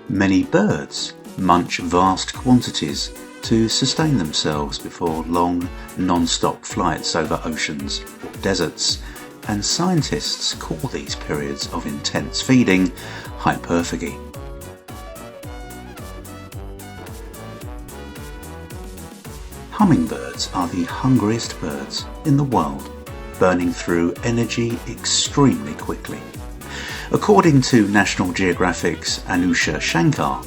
Many birds munch vast quantities to sustain themselves before long, non-stop flights over oceans or deserts, and scientists call these periods of intense feeding hyperphagy. Hummingbirds are the hungriest birds in the world, burning through energy extremely quickly. According to National Geographic's Anusha Shankar,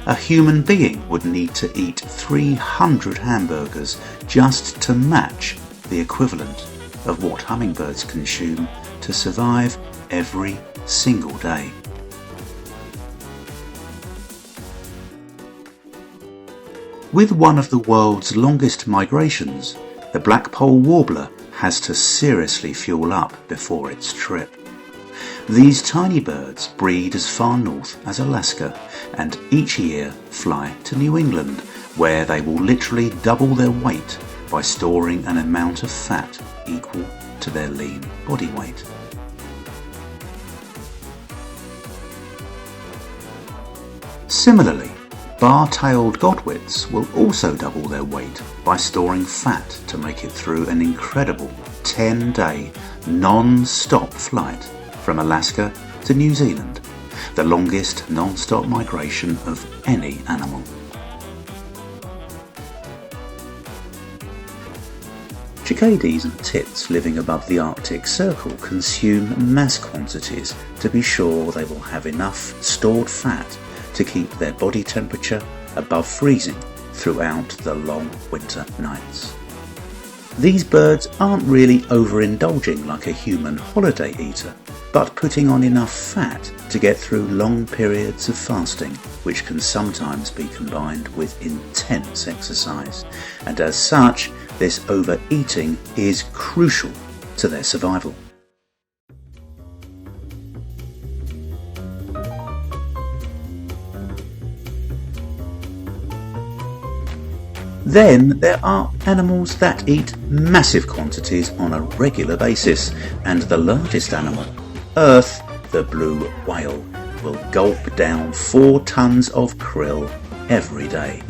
a human being would need to eat 300 hamburgers just to match the equivalent of what hummingbirds consume to survive every single day. With one of the world's longest migrations, the blackpole warbler has to seriously fuel up before its trip. These tiny birds breed as far north as Alaska and each year fly to New England, where they will literally double their weight by storing an amount of fat equal to their lean body weight. Similarly, bar-tailed godwits will also double their weight by storing fat to make it through an incredible 10-day non-stop flight from Alaska to New Zealand, the longest non-stop migration of any animal. Cicades and tits living above the Arctic Circle consume mass quantities to be sure they will have enough stored fat to keep their body temperature above freezing throughout the long winter nights. These birds aren't really overindulging like a human holiday eater, but putting on enough fat to get through long periods of fasting, which can sometimes be combined with intense exercise, and as such, this overeating is crucial to their survival. Then there are animals that eat massive quantities on a regular basis, and the largest animal, Earth, the blue whale, will gulp down 4 tons of krill every day.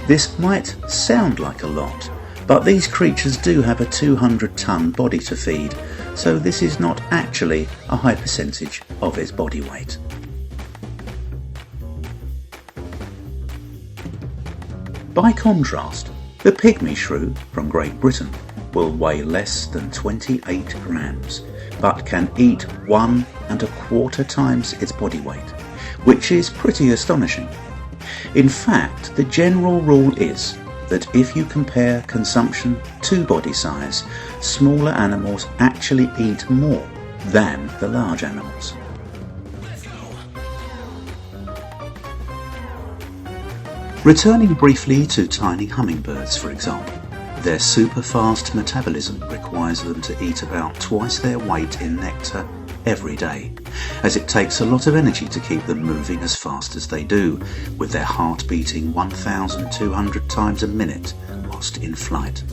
This might sound like a lot, but these creatures do have a 200-ton body to feed, so this is not actually a high percentage of its body weight. By contrast, the pygmy shrew from Great Britain will weigh less than 28 grams, but can eat 1¼ times its body weight, which is pretty astonishing. In fact, the general rule is that if you compare consumption to body size, smaller animals actually eat more than the large animals. Returning briefly to tiny hummingbirds, for example, their super-fast metabolism requires them to eat about twice their weight in nectar every day, as it takes a lot of energy to keep them moving as fast as they do, with their heart beating 1,200 times a minute whilst in flight.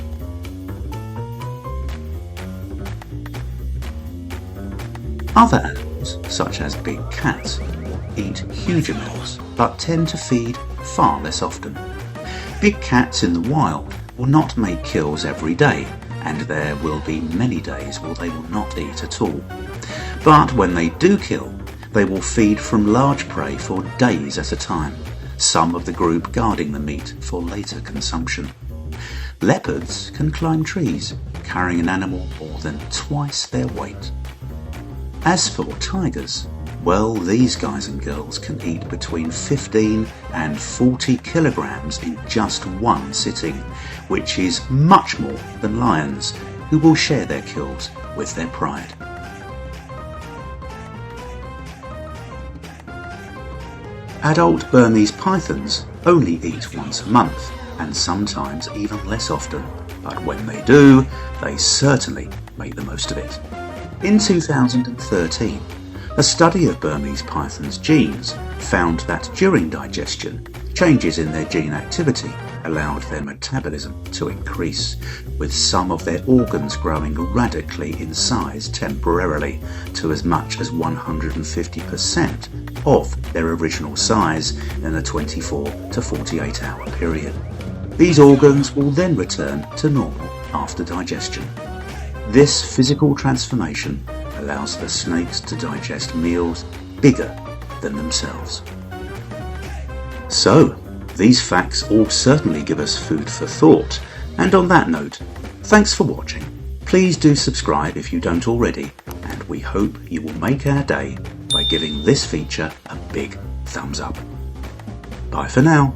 Other animals, such as big cats, eat huge amounts, but tend to feed far less often. Big cats in the wild will not make kills every day, and there will be many days where they will not eat at all. But when they do kill, they will feed from large prey for days at a time, some of the group guarding the meat for later consumption. Leopards can climb trees, carrying an animal more than twice their weight. As for tigers, well, these guys and girls can eat between 15 and 40 kilograms in just one sitting, which is much more than lions, who will share their kills with their pride. Adult Burmese pythons only eat once a month, and sometimes even less often, but when they do, they certainly make the most of it. In 2013, a study of Burmese pythons' genes found that during digestion, changes in their gene activity allowed their metabolism to increase, with some of their organs growing radically in size temporarily to as much as 150% of their original size in a 24 to 48 hour period. These organs will then return to normal after digestion. This physical transformation allows the snakes to digest meals bigger than themselves. So, these facts all certainly give us food for thought, and on that note, thanks for watching. Please do subscribe if you don't already, and we hope you will make our day by giving this feature a big thumbs up. Bye for now.